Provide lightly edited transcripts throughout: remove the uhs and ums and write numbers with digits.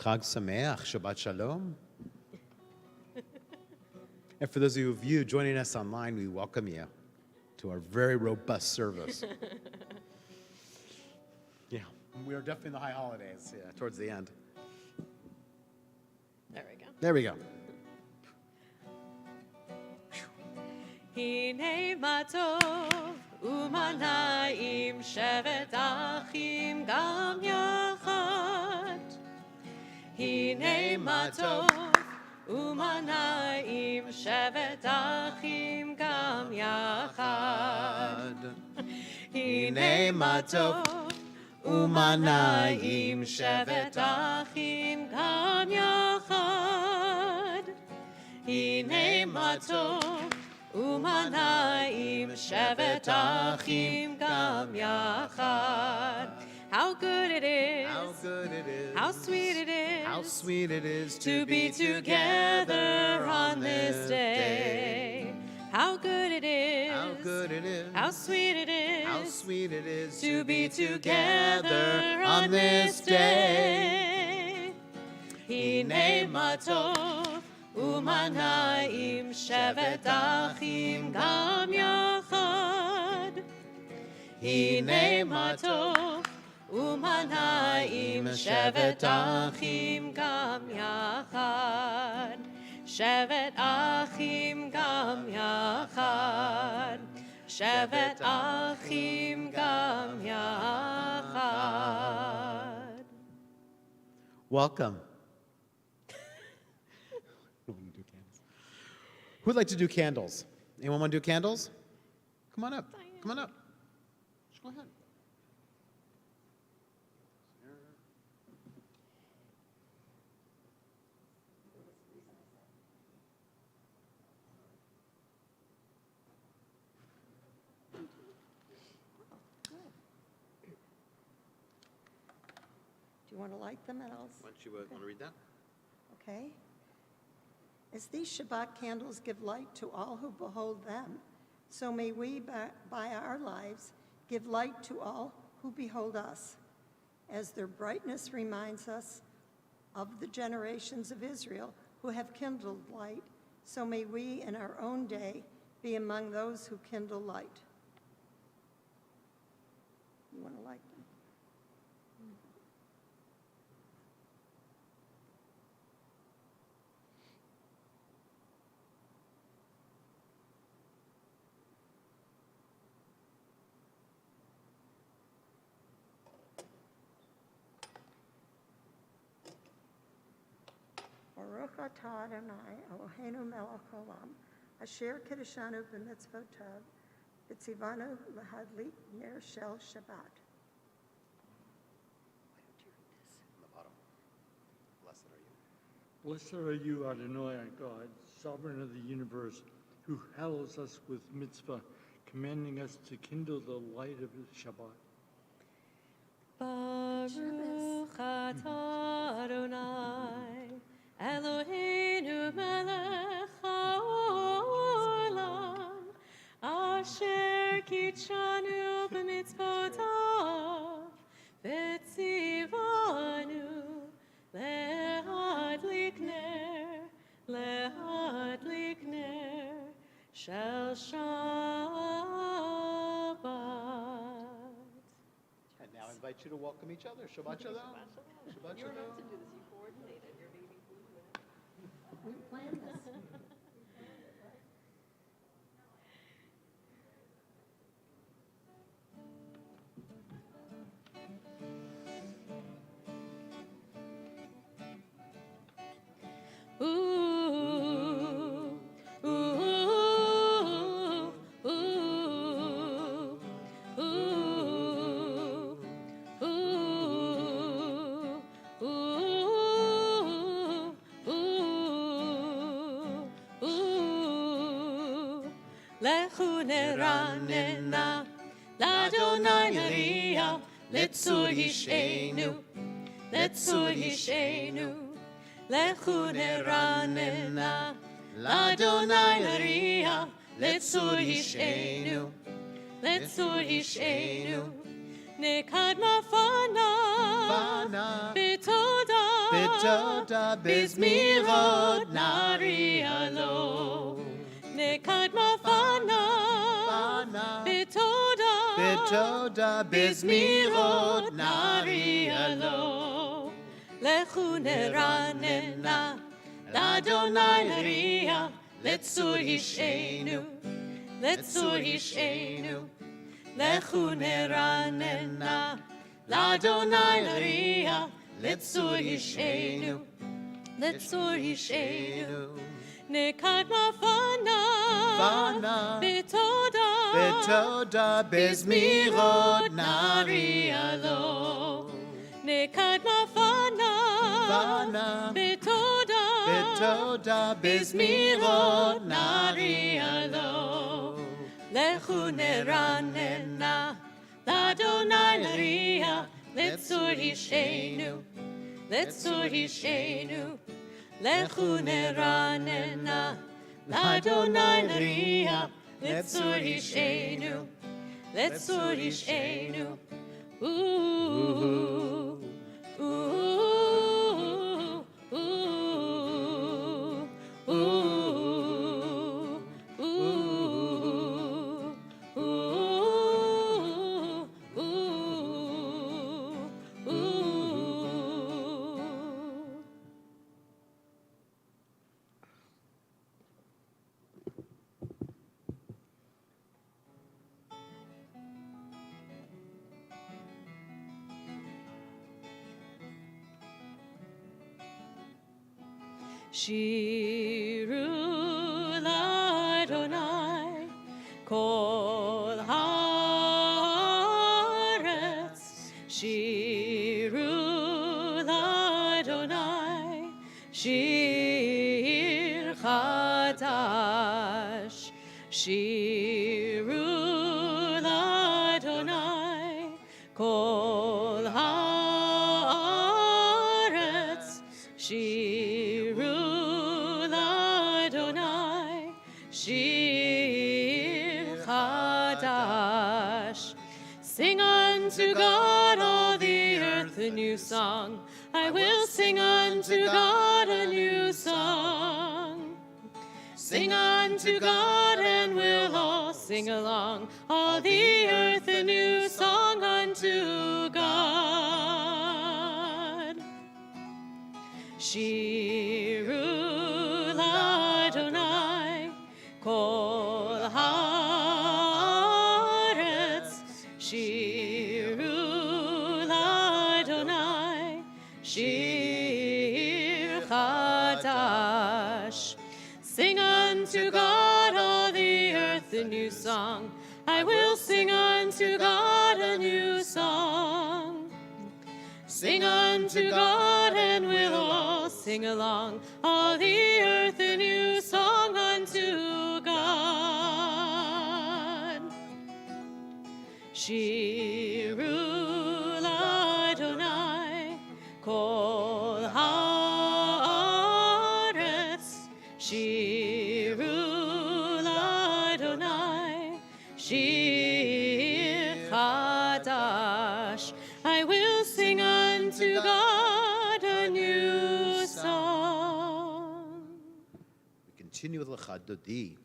Chag Sameach, Shabbat Shalom. And for those of you joining us online, we welcome you to our very robust service. Yeah, we are definitely in the high holidays, towards the end. There we go. Hine matov umanayim shevet achim gam yachad. Hine matov umanayim shevet achim gam yachad. Hine matov umanayim shevet achim gam yachad. Hine matov umanayim shevet achim gam yachad. How good it is, How good it is, how sweet it is, how sweet it is to be together on this day. How good it is, How good it is, how sweet it is, how sweet it is to be together on this day. Hine matov umanayim shevet achim gam yachad. Hine matov umanayim shevet achim gam yachad. Shevet achim gam yachad. Shevet achim gam yachad. Welcome. Who'd like to do candles? Anyone want to do candles? Come on up. Come on up. Just go ahead. Do you want to light them at all? Why don't you want to read that? Okay. As these Shabbat candles give light to all who behold them, so may we, by our lives, give light to all who behold us. As their brightness reminds us of the generations of Israel who have kindled light, so may we in our own day be among those who kindle light. You want to light them? Baruch atah Adonai Eloheinu melech haolam, asher kiddushanu b'mitzvotav, v'tzivanu lahadlik ner shel Shabbat. On the bottom. Blessed are you. Blessed are you, Adonai, our God, sovereign of the universe, who hallows us with mitzvah, commanding us to kindle the light of his Shabbat. Baruch atah Adonai Eloheinu melech haolam, asher kitshanu b'mitzvotav, v'tzivanu lehadlik ner shel Shabbat. And now I invite you to welcome each other. Shabbat Shalom. Shabbat Shalom. We planned this. Ooh, ooh, ooh, ooh, ooh, ooh. Lechu neranena, l'Adonai nariya, letzur hishenu, letzur hishenu. Lechu neranena, l'Adonai nariya, letzur hishenu, letzur hishenu. Nekadma fana, betoda, Betoda Bizmirod Naria Lo. Nekadma Fana. Betoda Bizmirod Naria Lo. Lechu neranena. Ladonai Naria. Letzur Hishenu. Letzur Hishenu. Lechu neranena. Ladonai Naria. Letzur Hishenu. Letzur Hishenu. Nekadma Fana. Betoda Bizmirod Naria Lo. Nekadma Fana. Betoda Bizmirod Naria Lo. Lechu neranena. Ladonai Naria. Letzur Hishenu. Letzur Hishenu. Lechu neranena. Ladonai Naria. Letzur Hishenu. Letzur Hishenu. Ooh. Ooh. Ooh. Ooh. Ooh. Ooh. Ooh. Shiru l'Adonai kol haaretz. Shiru l'Adonai shir chadash. Shiru l'Adonai kol haaretz. Shiru l'Adonai shir chadash. Sing unto God, all the earth, a new song. I will sing unto God a new song. Sing unto God, and we'll all sing along. All the earth a new song unto God. Shiru l'Adonai kol haaretz. Shiru l'Adonai shir chadash. Sing unto God, all the earth, a new song. I will sing unto God a new song. Sing unto God, and we'll all sing along. All the earth a new song unto God. Shiru l'Adonai kol haaretz. Shiru l'Adonai shir chadash. I will sing unto God a new song. We continue with Lecha Dodi.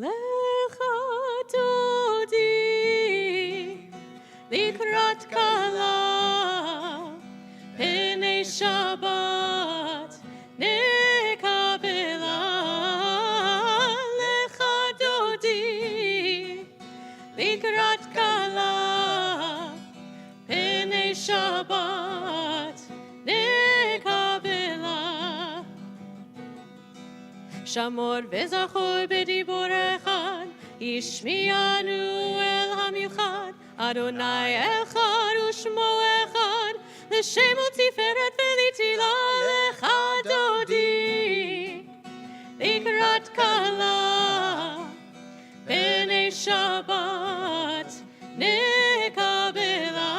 Lecha Dodi likrat kala Penei Shabbat nekabela. Lecha Dodi likrat kala Penei Shabbat nekabela. Shamor וזכור בדיבור אחד, ישמיענו אל המיוחד, אדוני אחד ושמו אחד, לשם ותפארת ולתהילה. לך דודי לקראת כלה, פני שבת נקבלה.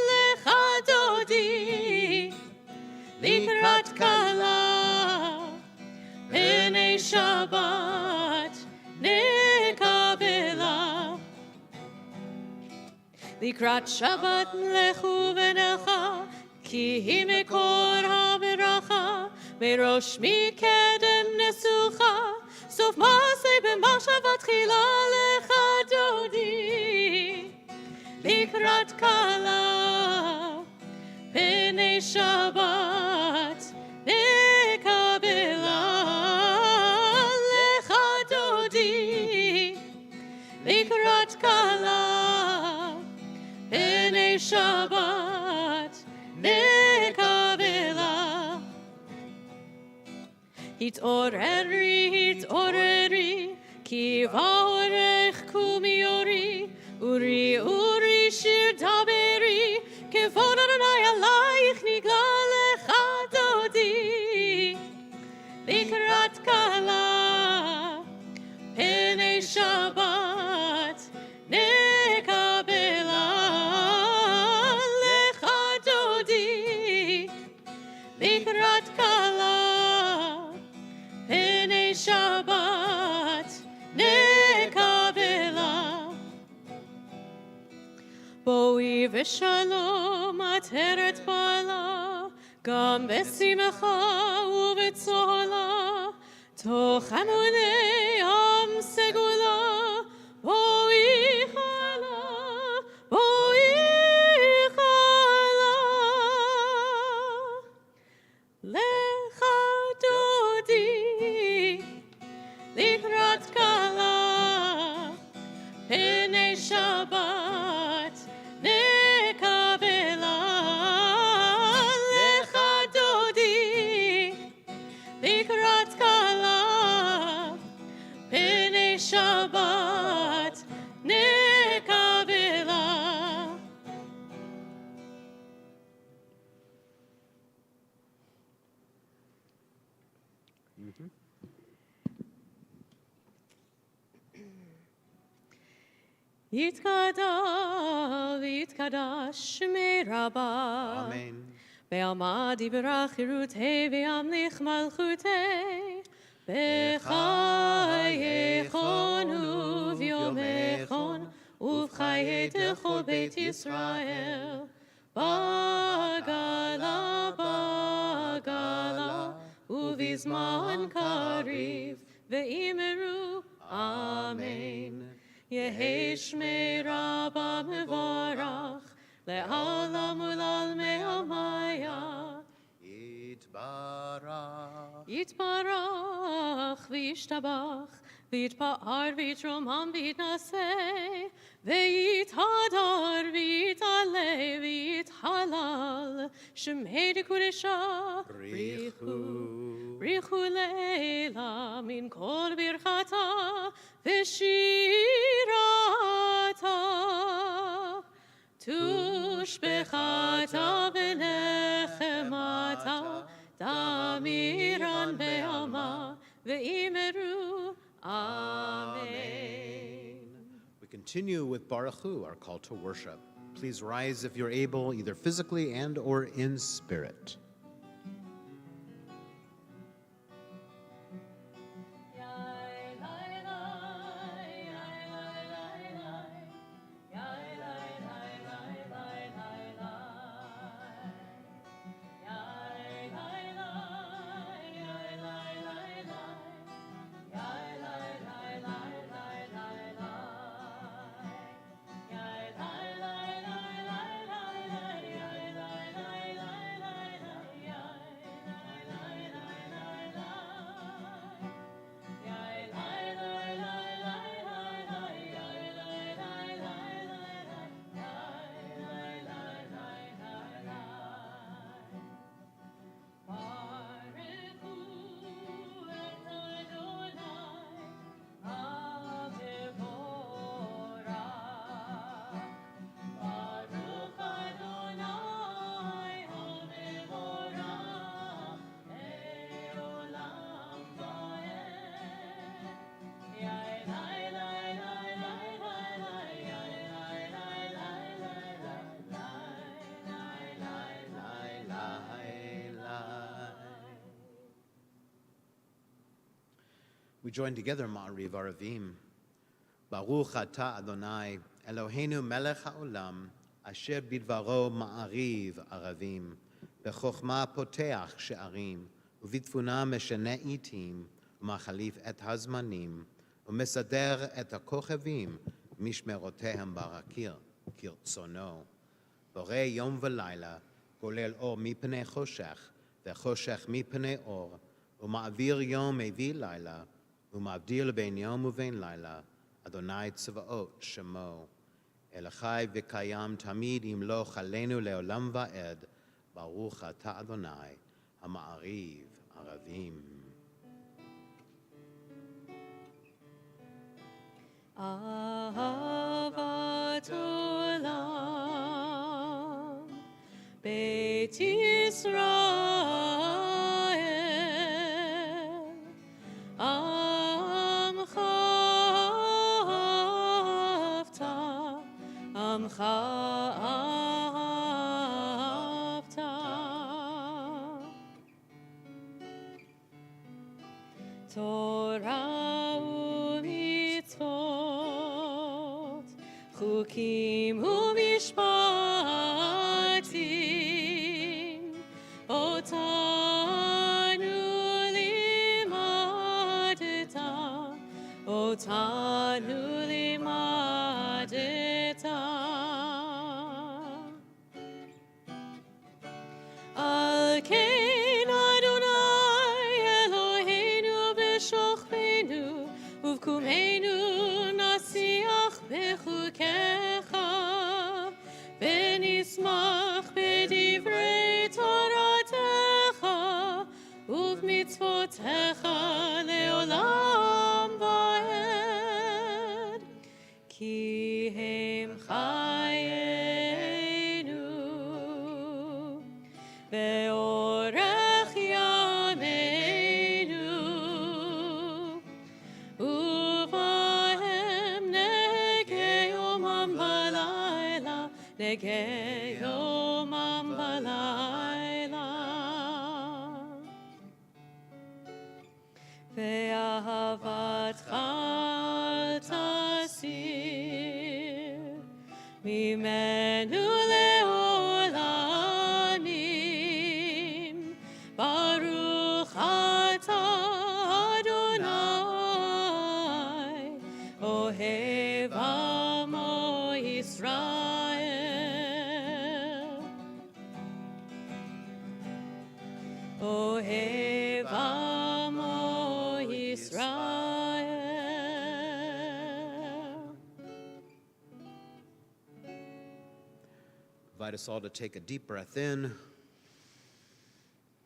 לך דודי לקראת כלה, פני שבת נקבלה. לקראת שבת לכו ונלכה, כי היא מקור הברכה, מראש מקדם נסוכה, סוף מעשה במחשבה תחילה לך דודי. לקראת כלה, פני שבת, נקבלה לך דודי. לקראת כלה, פני שבת, נקבלה. התעוררי, התעוררי, כי באורך קומי אורי, אורי, אורי, שיר דברי, כבוד אדוני עלייך נגלה לך דודי. לקראת כלה, פני שבת, נקבלה לך דודי. לקראת כלה, פני שבת, נקבלה. בואי ושלום עטרת בעלה, גם בשמחה ובצהלה, תוך המוני עם סגולה. בואי חלה, בואי חלה, לך דודי. לקראת כלה, פני שבת, נקבלה לך דודי. לקראת כלה, פני שבת, נקבלה. יתגדל ויתקדש שמי רבה, Amen. בעלמא דיברה חירותי וימליך מלכותי, בחייכון וביומכון ובחיי כל בית ישראל, בגלה בגלה ובזמן קריב ואמרו אמן. יהי שמי רבה מבורך לעולם ולעלמי עלמיה. יתברך. יתברך וישתבח ויתפאר ויתרומם ויתנשא ויתהדר ויתעלה ויתהלל שמי דקודשה בריחו לילה מן כל ברכתה ושירתה תושבחתה ונחמתה תמירן בעלמא ואמרו Amen. We continue with Baruch Hu, our call to worship. Please rise if you're able, either physically and or in spirit. We join together Ma'ariv Aravim. Baruch Ata Adonai Eloheinu melech haolam, asher bidvaro ma'ariv aravim, בחוכמה פותח שערים, ובתבונה משנה עיתים, ומחליף את הזמנים, ומסדר את הכוכבים, משמרותיהם ברקיר, כרצונו. בורא יום ולילה, גולל אור מפני חושך, וחושך מפני אור, ומעביר יום מביא לילה, ומבדיל בין יום ובין לילה, אדוני צבאות שמו. אל חי וקיים תמיד ימלוך עלינו לעולם ועד, ברוך אתה אדוני, המעריב ערבים. אהבת עולם, בית ישראל, עמך אהבת, עמך אהבת. תורה ומצוות, חוקים ומשפטים, אותנו לימדת, אותנו לימדת. על כן אדוני אלוהינו בשוכבנו ובקומנו נשיח בחוקיך ונשמח בדברי תורתך ובמצוותיך לעולם ועד, כי הם חיינו ואורך ימינו, ובהם נגי יומם בלילה, נגי יומם בלילה. ואהבתך אל תסיר ממנו לעולמים, ברוך אתה אדוני, אוהב עמו ישראל, אוהב עמו ישראל. Invite us all to take a deep breath in,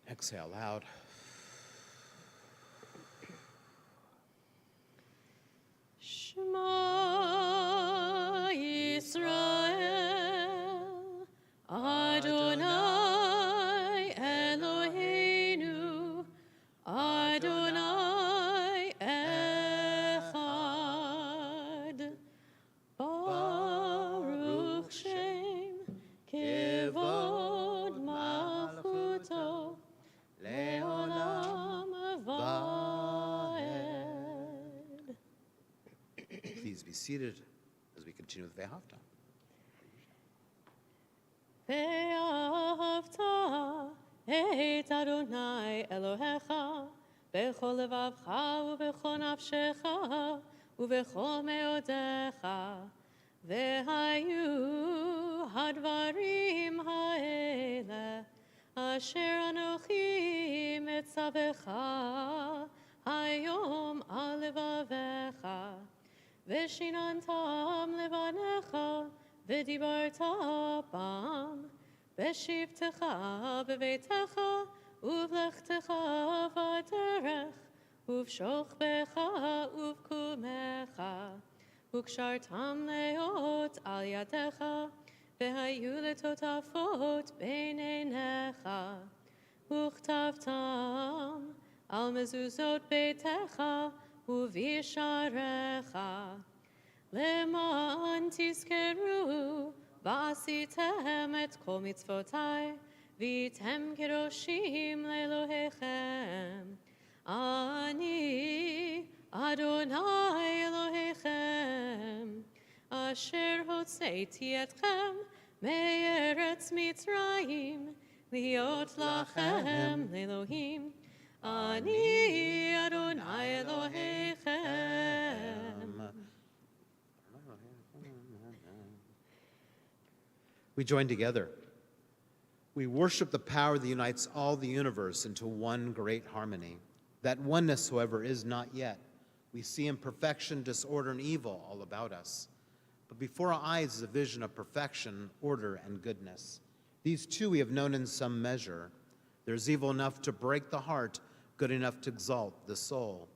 exhale out. Shema Yisrael, Adonai Eloheinu, Adonai Echad. Baruch Shem Kevod Malchuto Leolam Vaed. Please be seated as we continue with Ve'ahavta. ואהבת את אדוני אלוהיך בכל לבבך ובכל נפשך ובכל מאודיך, והיו הדברים האלה אשר אנוכי מצווך היום על לבביך, ושיננתם לבניך ודיברת בם בשבתך בביתך ובלכתך בדרך ובשוכבך ובקומך, וקשרתם להיות על ידיך, והיו לטוטפות בין עיניך, וכתבתם על מזוזות ביתך ובשעריך, למען תזכרו ועשיתם את כל מצוותי, והייתם קדושים לאלוהיכם. אני אדוני אלוהיכם, אשר אשר הוצאתי אתכם מארץ מצרים, להיות לכם לאלוהים. אני אדוני אלוהיכם. We join together. We worship the power that unites all the universe into one great harmony. That oneness, however, is not yet. We see imperfection, disorder, and evil all about us. But before our eyes is a vision of perfection, order, and goodness. These two we have known in some measure. There's evil enough to break the heart, good enough to exalt the soul.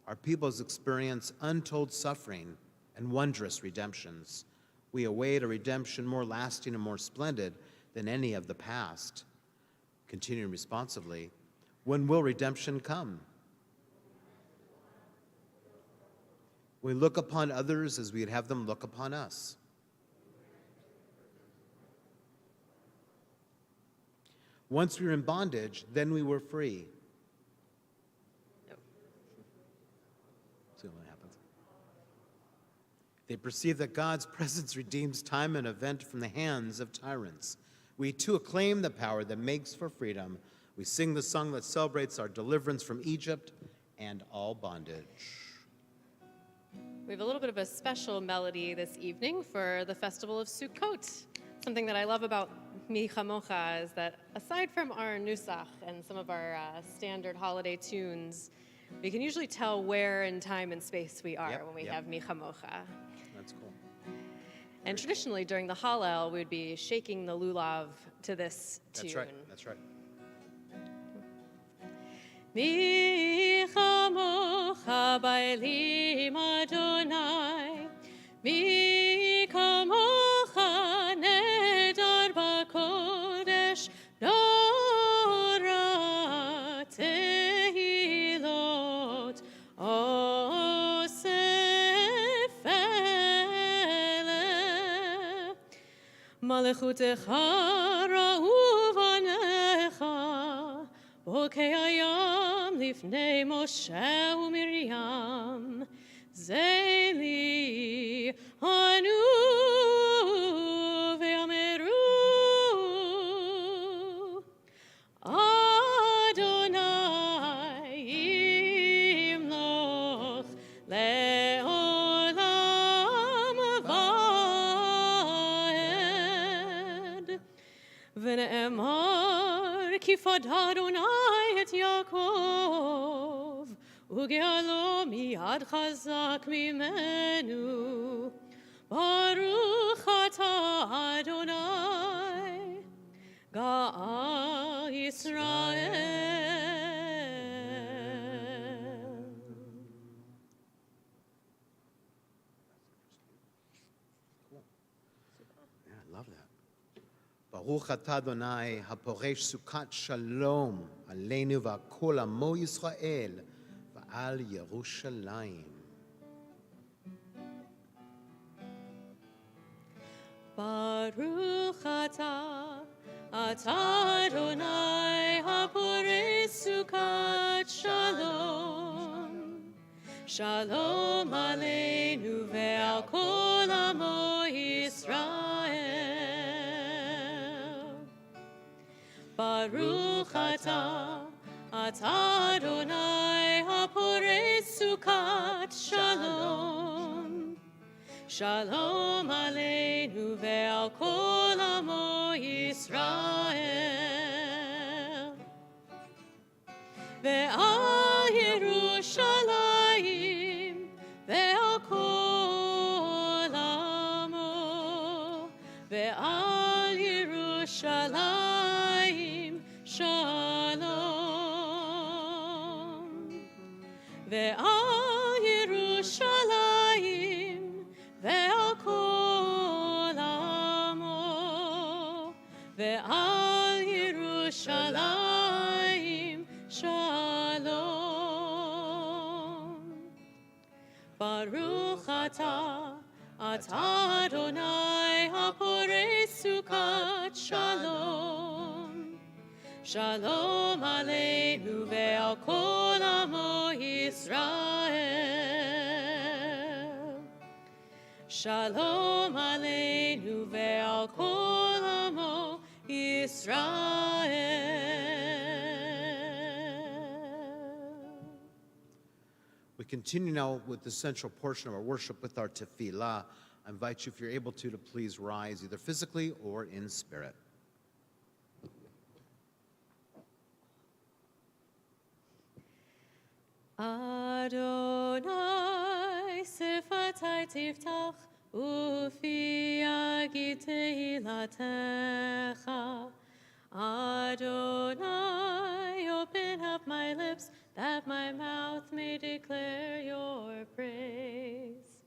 Our peoples experience untold suffering and wondrous redemptions. We await a redemption more lasting and more splendid than any of the past. Continuing responsively, when will redemption come? We look upon others as we'd have them look upon us. Once we were in bondage, then we were free. See what happens. They perceive that God's presence redeems time and event from the hands of tyrants. We too acclaim the power that makes for freedom. We sing the song that celebrates our deliverance from Egypt and all bondage. We have a little bit of a special melody this evening for the Festival of Sukkot. Something that I love about Mi Chamocha is that aside from our nusach and some of our standard holiday tunes, we can usually tell where in time and space we are when we have Mi Chamocha. That's cool. And traditionally during the Hallel, we would be shaking the lulav to this tune. That's right. That's right. Mi chamocha ba'elim Adonai, mi kamocha nedar b'kodesh, nora tehilot osef eleh, malechutecha ra'u vanecha, bokei hayam lifnei Moshe u'Miriam, zeli anu ve'ameru, Adonai yimloch le'olam va'ed, v'ne'emar ki fad Adonai et Yaakov, ugealo miyad chazak mimenu, baruch ata Adonai, Ga'al Yisrael. Yeah, I love that. Baruch atah Adonai haporesh sukat shalom aleinu v'kol amo Yisrael v'al Yerushalayim. Baruch ata Adonai haporei sukat shalom, shalom aleinu ve'al kol amo Yisrael. Baruch ata Adonai haporei sukat shalom, shalom aleinu ve'al kol amo Yisrael. Ve'al Yerushalayim ve'al kol amo, ve'al Yerushalayim shalom. Ve'al Yerushalayim ve'al kol amo, ve'al Yerushalayim shalom. Baruch ata Adonai haporei sukat shalom, shalom aleinu ve'al kol amo Yisrael. Shalom aleinu ve'al kol amo Yisrael. We continue now with the central portion of our worship with our tefillah. I invite you, if you're able to please rise either physically or in spirit. Adonai sifatai tiftach ufi yagid tehilatecha. Adonai, open up my lips that my mouth may declare your praise.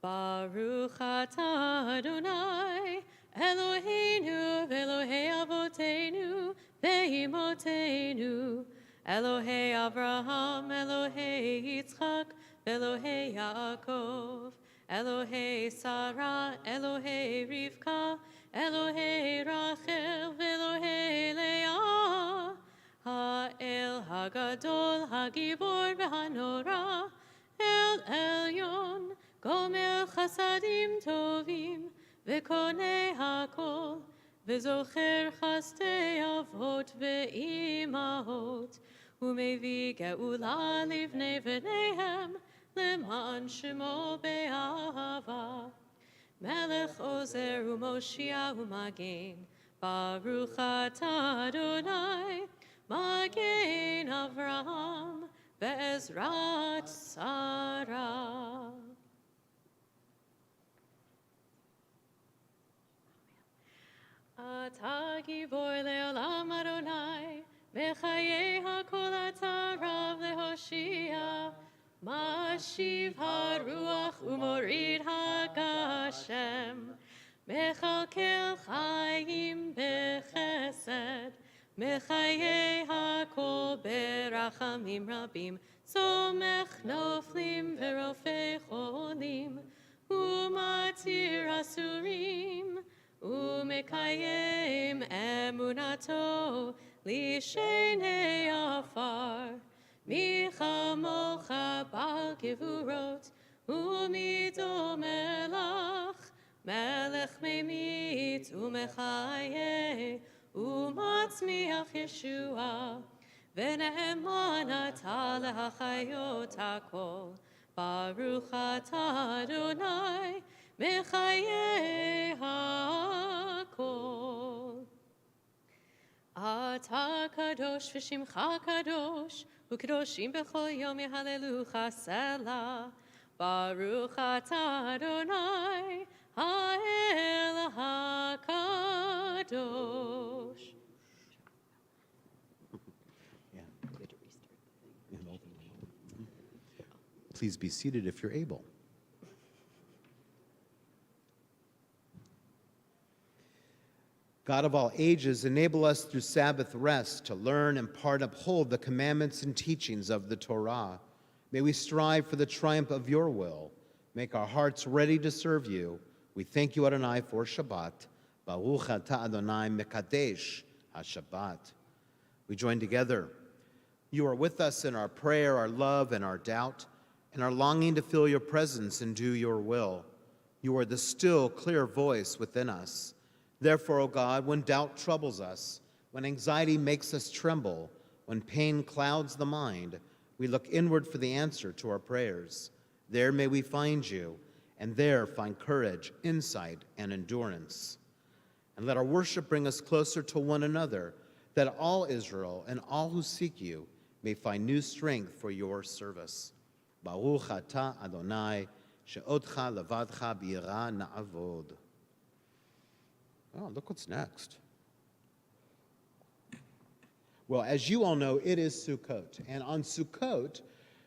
Baruch atah Adonai, Eloheinu v'Elohei avotenu ve'imotenu, Elohei Avraham, Elohei Yitzchak, Elohei Yaakov, Elohei Sarah, Elohei Rivka, Elohei Rachel, Elohei Leah, Ha'el Hagadol, Hagibor v'Hanora, El Elyon, Gomer Chasadim Tovim, V'Konei Hakol, V'Zocher Chastei Avot Ve'imahot, U'Mevi Ge'ula Livnei V'neihem, L'man Shemo Be'ahava. Melech Ozer U'Moshia U'Magen, Baruch atah Adonai, Magen Avraham, Ve'ezrat Sarah. Ata gibor le'olam Adonai, Mechayei hakol ata rav lehoshia, Mashiv haruach umorid hagashem, Mechalkel chayim bechesed, Mechayei hakol berachamim rabim, Somech noflim verofei cholim, Umatir asurim, Umekayem emunato lishenei afar, Michamocha bal gevurot, Umido melach, Melech memit umechaye, Umatzmiach Yeshua, V'ne'eman ata lehachayot hakol, Baruch atah Adonai, Mechayei hakol. Ata kadosh v'shimcha kadosh, u'kadoshim b'chol yom yehallelu Selah. Baruch atah Adonai, ha'el hakadosh. Please be seated if you're able. God of all ages, enable us through Sabbath rest to learn and part uphold the commandments and teachings of the Torah. May we strive for the triumph of your will. Make our hearts ready to serve you. We thank you, Adonai, for Shabbat. Baruch atah Adonai mekadesh ha-Shabbat. We join together. You are with us in our prayer, our love, and our doubt, and our longing to feel your presence and do your will. You are the still, clear voice within us. Therefore, O God, when doubt troubles us, when anxiety makes us tremble, when pain clouds the mind, we look inward for the answer to our prayers. There may we find you, and there find courage, insight, and endurance. And let our worship bring us closer to one another, that all Israel and all who seek you may find new strength for your service. Baruch atah Adonai, she'otcha levadcha b'yirah na'avod. Oh, look what's next. Well, as you all know, it is Sukkot. And on Sukkot,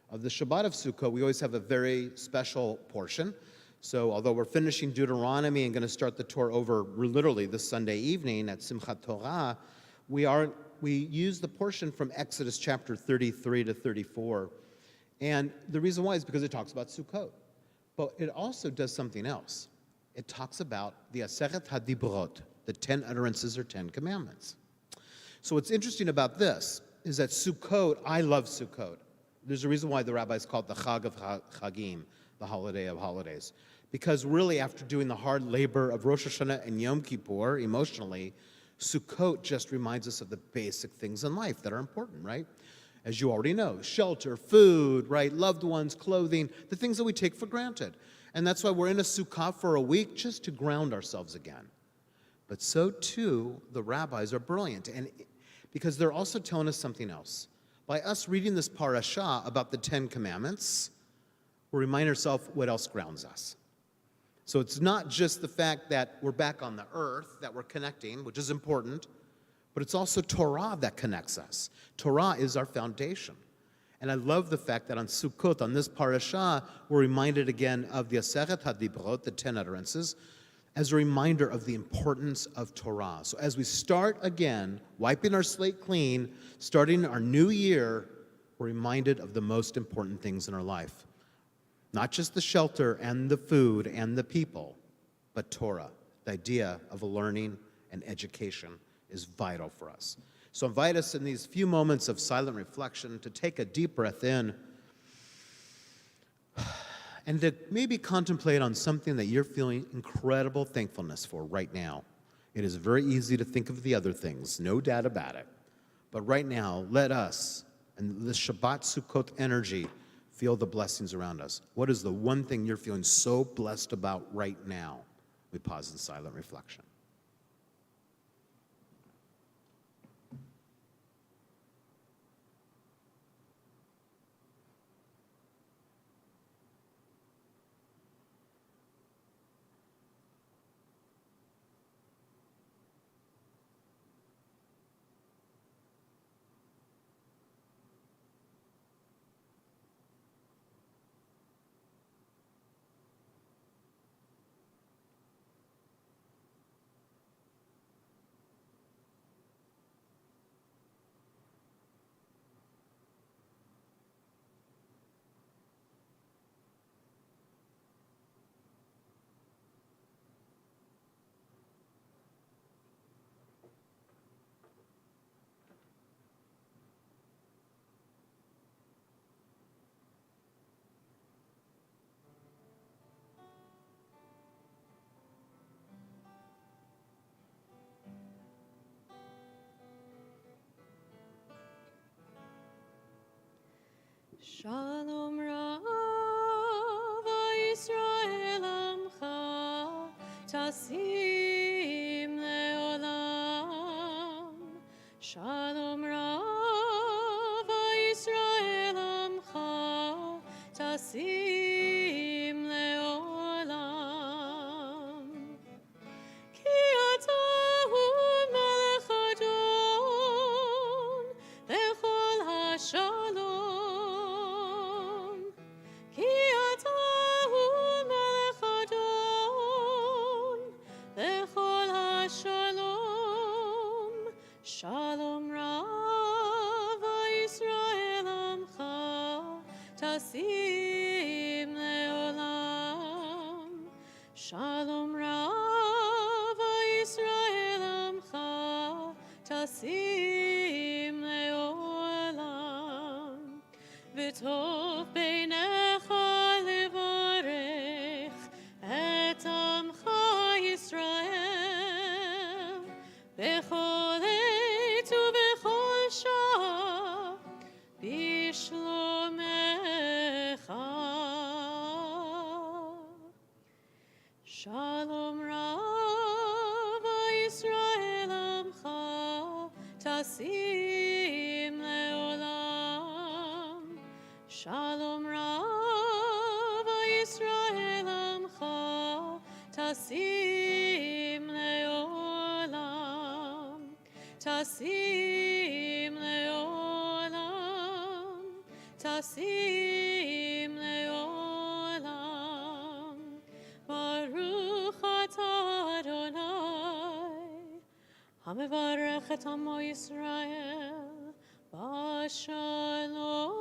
of the Shabbat of Sukkot, we always have a very special portion. So although we're finishing Deuteronomy and going to start the Torah over literally this Sunday evening at Simchat Torah, we use the portion from Exodus chapter 33 to 34. And the reason why is because it talks about Sukkot. But it also does something else. It talks about the Aseret HaDibrot, the 10 utterances or 10 commandments. So what's interesting about this is that Sukkot, I love Sukkot. There's a reason why the rabbis call it the Chag of Chagim, the holiday of holidays. Because really, after doing the hard labor of Rosh Hashanah and Yom Kippur emotionally, Sukkot just reminds us of the basic things in life that are important, right? As you already know, shelter, food, right? Loved ones, clothing, the things that we take for granted. And that's why we're in a sukkah for a week, just to ground ourselves again. But so too, the rabbis are brilliant, and because they're also telling us something else. By us reading this parasha about the 10 Commandments, we remind ourselves what else grounds us. So it's not just the fact that we're back on the earth, that we're connecting, which is important, but it's also Torah that connects us. Torah is our foundation. And I love the fact that on Sukkot, on this parasha, we're reminded again of the Aseret HaDibrot, the 10 utterances, as a reminder of the importance of Torah. So as we start again, wiping our slate clean, starting our new year, we're reminded of the most important things in our life. Not just the shelter and the food and the people, but Torah. The idea of learning and education is vital for us. So I invite us in these few moments of silent reflection to take a deep breath in and to maybe contemplate on something that you're feeling incredible thankfulness for right now. It is very easy to think of the other things, no doubt about it. But right now, let us, and the Shabbat Sukkot energy, feel the blessings around us. What is the one thing you're feeling so blessed about right now? We pause in silent reflection. Shalom Rav Yisrael Amcha Tasim Leolam. Shalom Rav Yisrael Amcha Tasim Leolam. Ki ata hu melech Adon lechol hashalom. Shalom Rav Yisrael Amcha Tasim Leolam. Shalom Rav Yisrael Amcha Tasim Leolam. V'tov beinecha levarech et Amcha Yisrael b'chol Shalom Rav Yisrael Amcha Tasim Leolam. Shalom Rav Yisrael Amcha Tasim Leolam. Tasim Leolam. Tasim Leolam. Baruch atah Adonai, hamevarech et amo Yisrael b'shalom.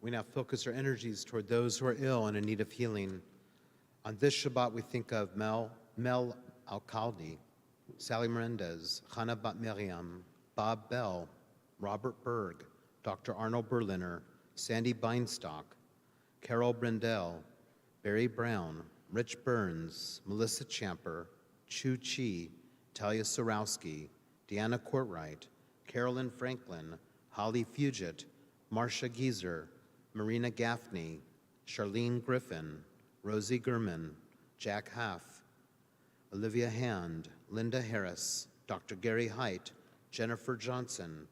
We now focus our energies toward those who are ill and in need of healing. On this Shabbat, we think of Mel Alcaldi, Sally Melendez, Hannah Bat Miriam, Bob Bell, Robert Berg, Dr. Arnold Berliner, Sandy Beinstock, Carol Brendel, Barry Brown, Rich Burns, Melissa Champer, Chu Chi, Talia Sorowski, Deanna Courtwright, Carolyn Franklin, Holly Fugit, Marcia Gieser, Marina Gaffney, Charlene Griffin, Rosie Gurman, Jack Haff, Olivia Hand, Linda Harris, Dr. Gary Height, Jennifer Johnson,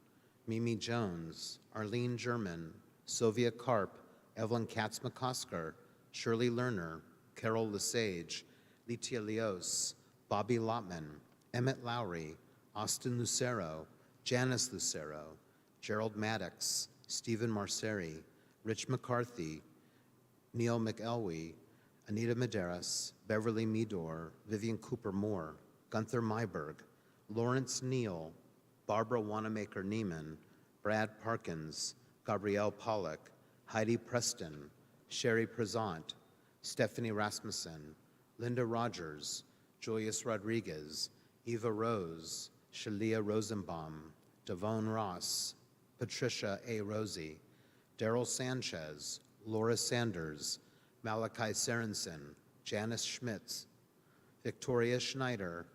Mimi Jones, Arlene German, Sylvia Karp, Evelyn Katz-McCosker, Shirley Lerner, Carol Lesage, Litia Leos, Bobby Lotman, Emmett Lowry, Austin Lucero, Janice Lucero, Gerald Maddox, Stephen Marceri, Rich McCarthy, Neil McElwee, Anita Medeiros, Beverly Meador, Vivian Cooper Moore, Gunther Myberg, Lawrence Neal, Barbara Wanamaker Neiman, Brad Parkins, Gabrielle Pollock, Heidi Preston, Sherry Prezant, Stephanie Rasmussen, Linda Rogers, Julius Rodriguez, Eva Rose, Shalia Rosenbaum, Devon Ross, Patricia A. Rosie, Daryl Sanchez, Laura Sanders, Malachi Sorensen, Janice Schmitz, Victoria Schneider,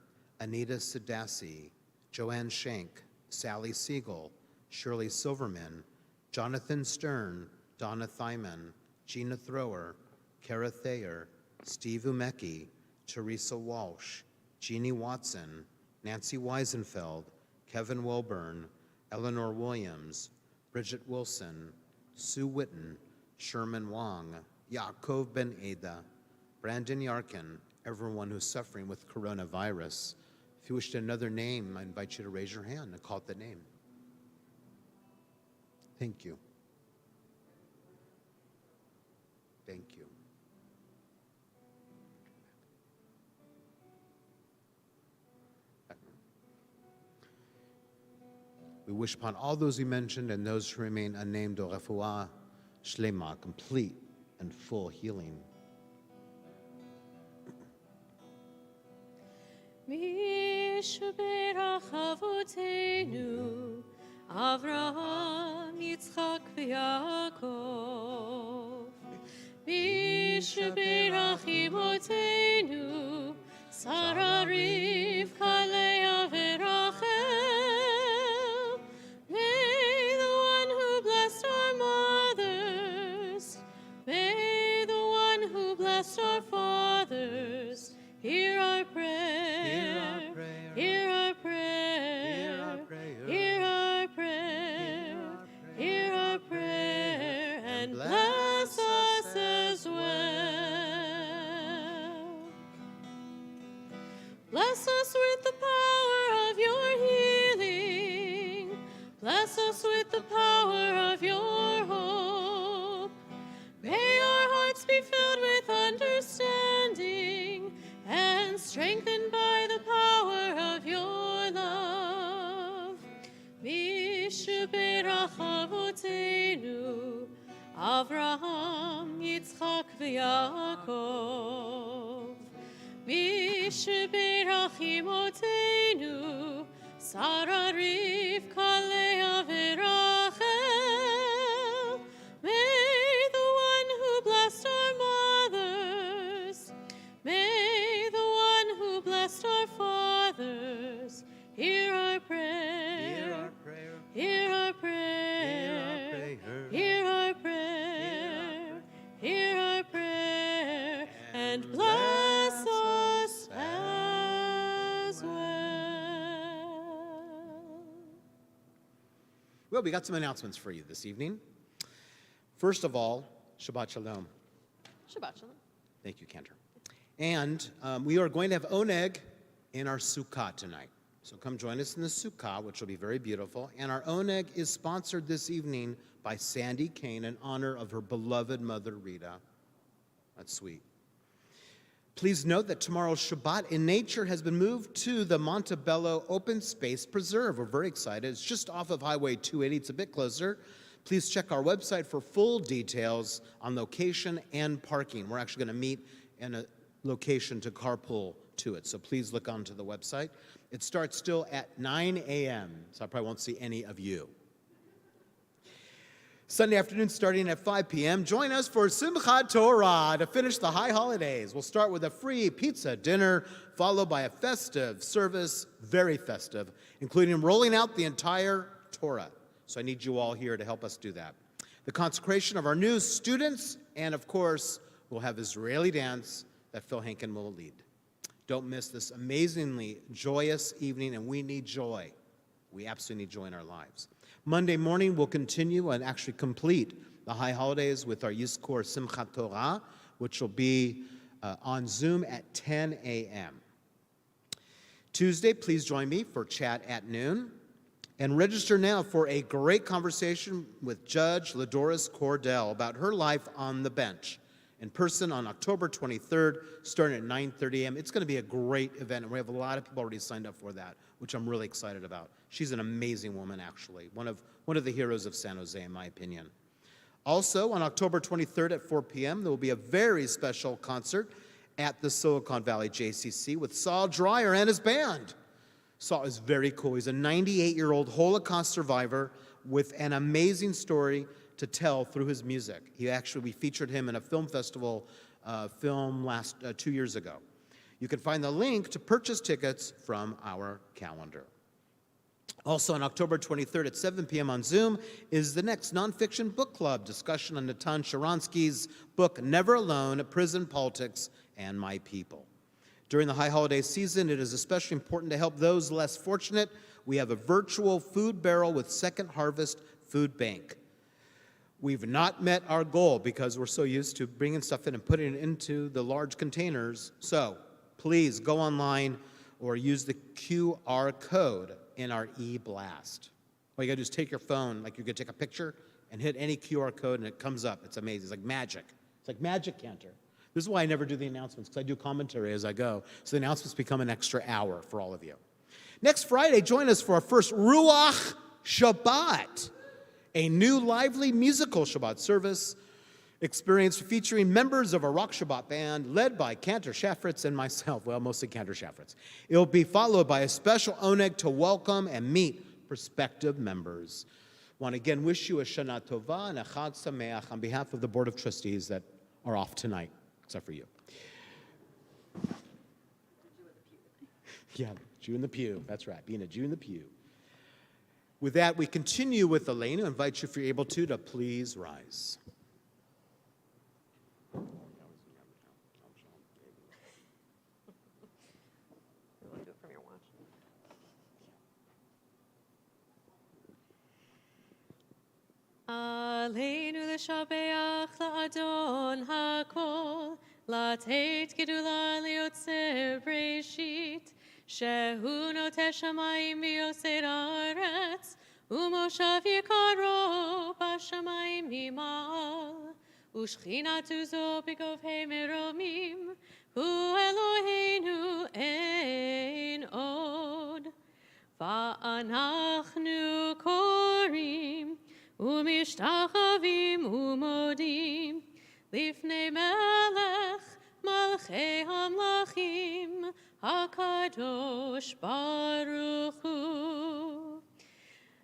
Anita Sadassi, Joanne Schenk, Sally Siegel, Shirley Silverman, Jonathan Stern, Donna Thyman, Gina Thrower, Kara Thayer, Steve Umecki, Teresa Walsh, Jeannie Watson, Nancy Weisenfeld, Kevin Wilburn, Eleanor Williams, Bridget Wilson, Sue Witten, Sherman Wong, Yaakov Ben Ada, Brandon Yarkin, everyone who's suffering with coronavirus. If you wish another name, I invite you to raise your hand and call out the name. Thank you. Thank you. We wish upon all those we mentioned and those who remain unnamed, refuah shlema, complete and full healing. Mishberach Avotenu, Avraham, Yitzchak, v'Yaakov. Mishberach Imotenu, Sarah, Rivka, Leah, v'Rachel. May the one who blessed our mothers, may the one who blessed our fathers, hear our prayer, hear our prayer, hear our prayer, hear our prayer, and bless us as well. Bless us with the power of your healing. Bless us with the power of your hope. May our hearts be filled with understanding and strengthened by the power of your love. Mishberach Avotenu, Avraham, Yitzchak, v'Yaakov. Mishberach Imotenu, Sarah, Rivka, Leah, v'Rachel. May the one who blessed our mothers, may the one who blessed our fathers, hear our prayer, hear our prayer, hear our prayer, hear our prayer, and bless us as well. Well, we got some announcements for you this evening. First of all, Shabbat Shalom. Shabbat Shalom. Thank you, Cantor. And we are going to have oneg in our sukkah tonight. So come join us in the sukkah, which will be very beautiful. And our oneg is sponsored this evening by Sandy Kane in honor of her beloved mother, Rita. That's sweet. Please note that tomorrow's Shabbat in Nature has been moved to the Montebello Open Space Preserve. We're very excited. It's just off of Highway 280. It's a bit closer. Please check our website for full details on location and parking. We're actually going to meet in a location to carpool to it, so please look onto the website. It starts still at 9 a.m., so I probably won't see any of you. Sunday afternoon starting at 5 p.m., join us for Simchat Torah to finish the high holidays. We'll start with a free pizza dinner, followed by a festive service, very festive, including rolling out the entire Torah. So I need you all here to help us do that. The consecration of our new students, and of course, we'll have Israeli dance that Phil Hankin will lead. Don't miss this amazingly joyous evening, and we need joy. We absolutely need joy in our lives. Monday morning, we'll continue and actually complete the high holidays with our Youth Corps Simchat Torah, which will be on Zoom at 10 a.m. Tuesday, please join me for chat at noon. And register now for a great conversation with Judge Ladoris Cordell about her life on the bench in person on October 23rd, starting at 9:30 a.m. It's going to be a great event, and we have a lot of people already signed up for that, which I'm really excited about. She's an amazing woman, actually, one of the heroes of San Jose, in my opinion. Also, on October 23rd at 4 p.m., there will be a very special concert at the Silicon Valley JCC with Saul Dreyer and his band. Saul is very cool. He's a 98-year-old Holocaust survivor with an amazing story to tell through his music. We featured him in a film festival film 2 years ago. You can find the link to purchase tickets from our calendar. Also on October 23rd at 7 p.m. on Zoom is the next nonfiction book club discussion on Natan Sharansky's book, Never Alone, Prison Politics and My People. During the high holiday season, it is especially important to help those less fortunate. We have a virtual food barrel with Second Harvest Food Bank. We've not met our goal because we're so used to bringing stuff in and putting it into the large containers. So please go online or use the QR code in our e-blast. All you gotta do is take your phone, like you're gonna take a picture, and hit any QR code and it comes up. It's amazing, it's like magic. It's like magic, Cantor. This is why I never do the announcements, because I do commentary as I go. So the announcements become an extra hour for all of you. Next Friday, join us for our first Ruach Shabbat, a new lively musical Shabbat service experience featuring members of a rock Shabbat band led by Cantor Shafritz and myself, well, mostly Cantor Shafritz. It'll be followed by a special oneg to welcome and meet prospective members. I want to again wish you a Shana Tova and a Chag Sameach on behalf of the Board of Trustees that are off tonight, except for you. Yeah, Jew in the pew, that's right, being a Jew in the pew. With that, we continue with Aleinu. I invite you, if you're able to please rise. Aleinu l'shabeach la'adon hakol, la'teit gedula liotzer breshit, shehu noteh shamayim v'yoser haaretz, umoshav yikaro b'shamayim himal, u'shchinatu zo b'govhei meromim, hu Eloheinu ein od, va'anachnu korim, ומשתחווים ומודים לפני מלך מלכי המלכים הקדוש ברוך הוא.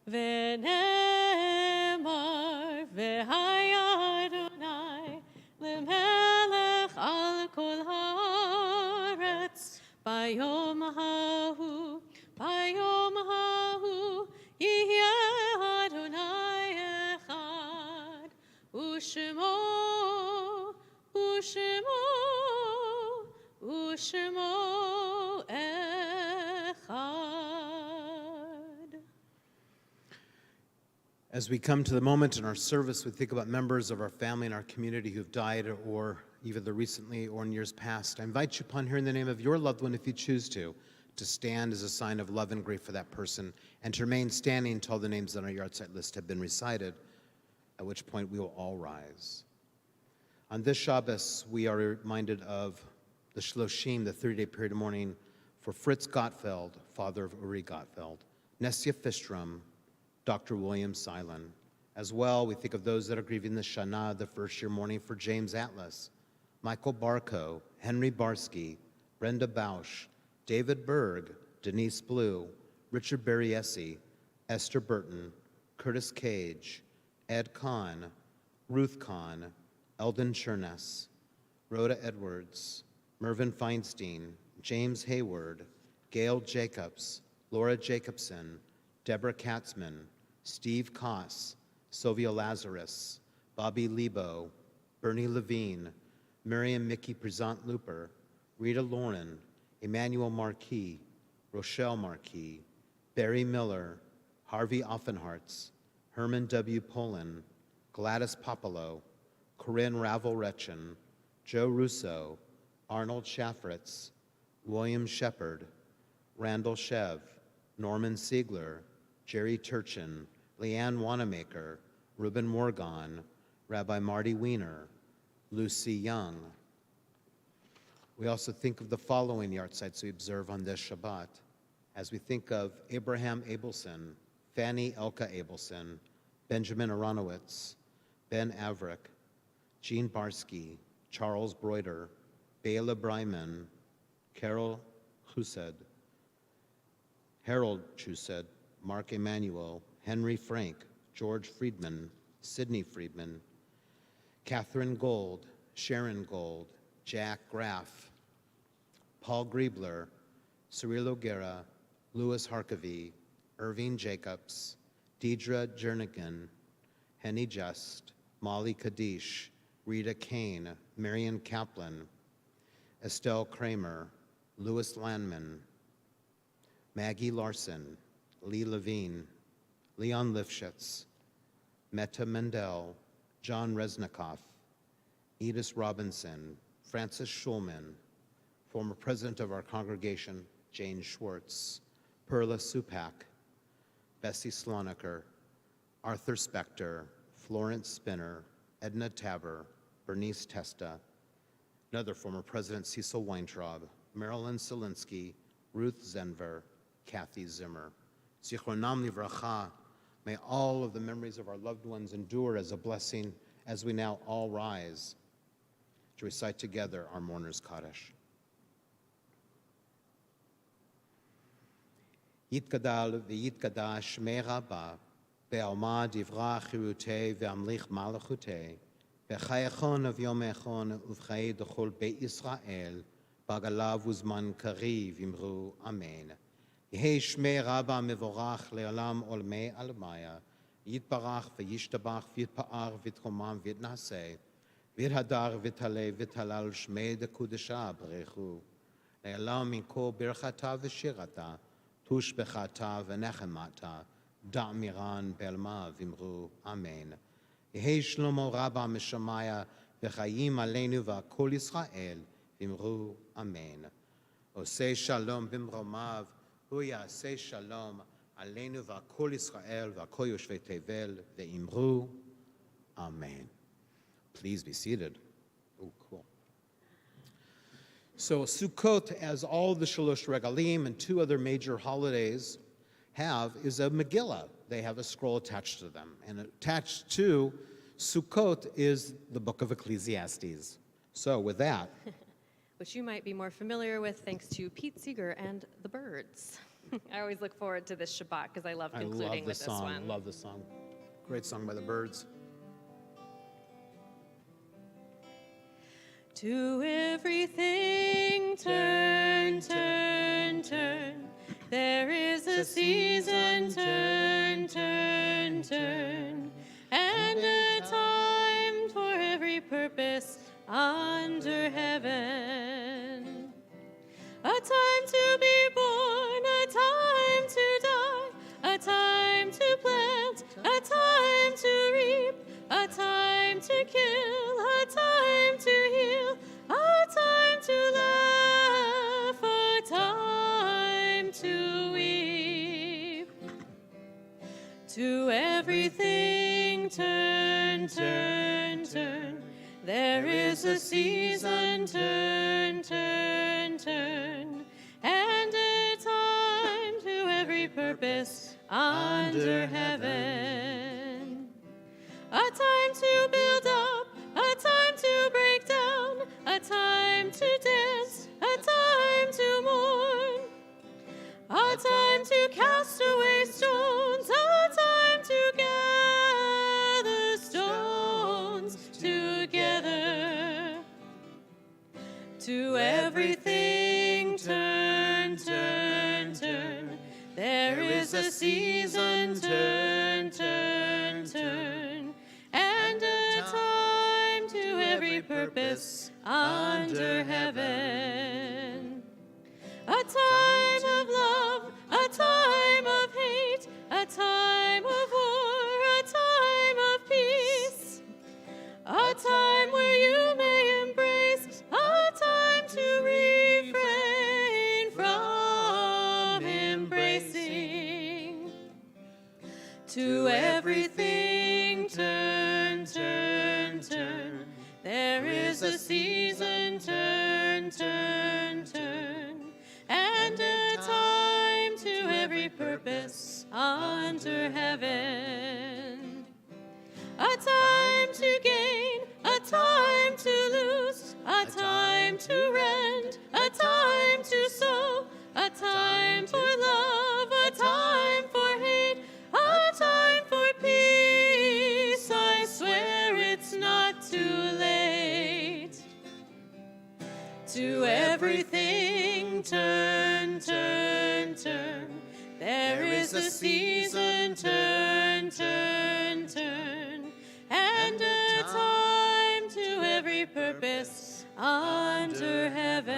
ונאמר והיה אדוני למלך על כל הארץ ביום ההוא יהיה אדוני ושמו אחד. As we come to the moment in our service, we think about members of our family and our community who've died or either recently or in years past. I invite you upon hearing the name of your loved one, if you choose to stand as a sign of love and grief for that person, and to remain standing until the names on our yard site list have been recited, at which point we will all rise. On this Shabbos, we are reminded of the Shloshim, the 30-day period of mourning for Fritz Gottfeld, father of Uri Gottfeld, Nessia Fistrom, Dr. William Silen. As well, we think of those that are grieving the Shana, the first-year mourning for James Atlas, Michael Barco, Henry Barsky, Brenda Bausch, David Berg, Denise Blue, Richard Berriesi, Esther Burton, Curtis Cage, Ed Kahn, Ruth Kahn, Eldon Cherness, Rhoda Edwards, Mervyn Feinstein, James Hayward, Gail Jacobs, Laura Jacobson, Deborah Katzman, Steve Koss, Sylvia Lazarus, Bobby Lebo, Bernie Levine, Miriam Mickey Prezant Looper, Rita Lauren, Emmanuel Marquis, Rochelle Marquis, Barry Miller, Harvey Offenhartz, Herman W. Polin, Gladys Popolo, Corinne Ravel-Retchen, Joe Russo, Arnold Schaffritz, William Shepard, Randall Shev, Norman Siegler, Jerry Turchin, Leanne Wanamaker, Ruben Morgan, Rabbi Marty Weiner, Lucy Young. We also think of the following yahrzeits we observe on this Shabbat, as we think of Abraham Abelson, Fanny Elka Abelson, Benjamin Aronowitz, Ben Averick, Jean Barsky, Charles Broider, Bela Bryman, Carol Hused, Harold Chused, Mark Emanuel, Henry Frank, George Friedman, Sidney Friedman, Catherine Gold, Sharon Gold, Jack Graff, Paul Griebler, Cyril O'Gara, Louis Harkavy, Irving Jacobs, Deidre Jernigan, Henny Just, Molly Kadish, Rita Kane, Marion Kaplan, Estelle Kramer, Louis Landman, Maggie Larson, Lee Levine, Leon Lifshitz, Meta Mendel, John Resnikoff, Edith Robinson, Francis Schulman, former president of our congregation, Jane Schwartz, Perla Supak, Bessie Sloniker, Arthur Spector, Florence Spinner, Edna Taber, Bernice Testa, another former president, Cecil Weintraub, Marilyn Selinsky, Ruth Zenver, Kathy Zimmer. Zichronam livracha, may all of the memories of our loved ones endure as a blessing as we now all rise to recite together our mourner's Kaddish. Yitgadal v'yitgadash me rabba, be'alma divra chirute ve'amlich malachute, be'chayachon of yom echon uv'chay dechol be'Yisrael, bagalav uzman kariv imru amen. Yehi shmei rabba mevorach le'olam olmei almaya, yitbarach v'yishtabach v'yitpa'ar v'yitchomam v'yitnaseh, v'yithadar v'yitale v'yitalal shmei dekudesha b'rechu, le'olam min kol birchata v'shirata, tush bechata v'nechemata, da'miran belma v'imru amen. Yehi shlomo rabba mishamaya v'chayim aleinu v'akol Yisrael v'imru amen. Osei shalom b'mromav, hu ya'aseh shalom aleinu v'akol Yisrael v'akol yoshvei tevel v'imru amen. Please be seated. Oh, cool. So Sukkot, as all the Shalosh Regalim and two other major holidays have, is a Megillah. They have a scroll attached to them. And attached to Sukkot is the book of Ecclesiastes. So with that... which you might be more familiar with thanks to Pete Seeger and the Birds. I always look forward to this Shabbat because I love concluding with this one. I love the song. Great song by the Birds. To everything turn, turn, turn. There is a season, turn, turn, turn. And a time for every purpose under heaven. A time to be born, a time to die, a time to plant, a time to reap, a time to kill, a time to heal, a time to laugh, a time to weep. To everything turn, turn, turn. There is a season, turn, turn, turn. And a time to every purpose under heaven. A time to build up, a time to break down, a time to dance, a time to mourn, a time to cast away stones, a time to gather a season, turn, turn, turn, and a time to every purpose under heaven. A time of love, a time of hate, a time of war, a time of peace, a time where you may embrace, a time to refrain from embracing. To everything turn, turn, turn. There is a season, turn, turn, turn, and a time to every purpose under heaven. A time to gain, a time to lose, a time to rend, a time to sow, a time for love, a time for hate, a time for peace. I swear it's not too late. To everything turn, turn, turn. There is a season, turn, turn, turn, and a time to every purpose under heaven.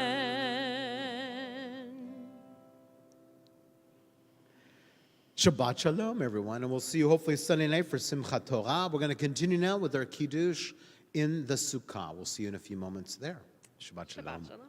Shabbat Shalom, everyone, and we'll see you hopefully Sunday night for Simchat Torah. We're going to continue now with our Kiddush in the Sukkah. We'll see you in a few moments there. Shabbat Shalom. Shabbat shalom.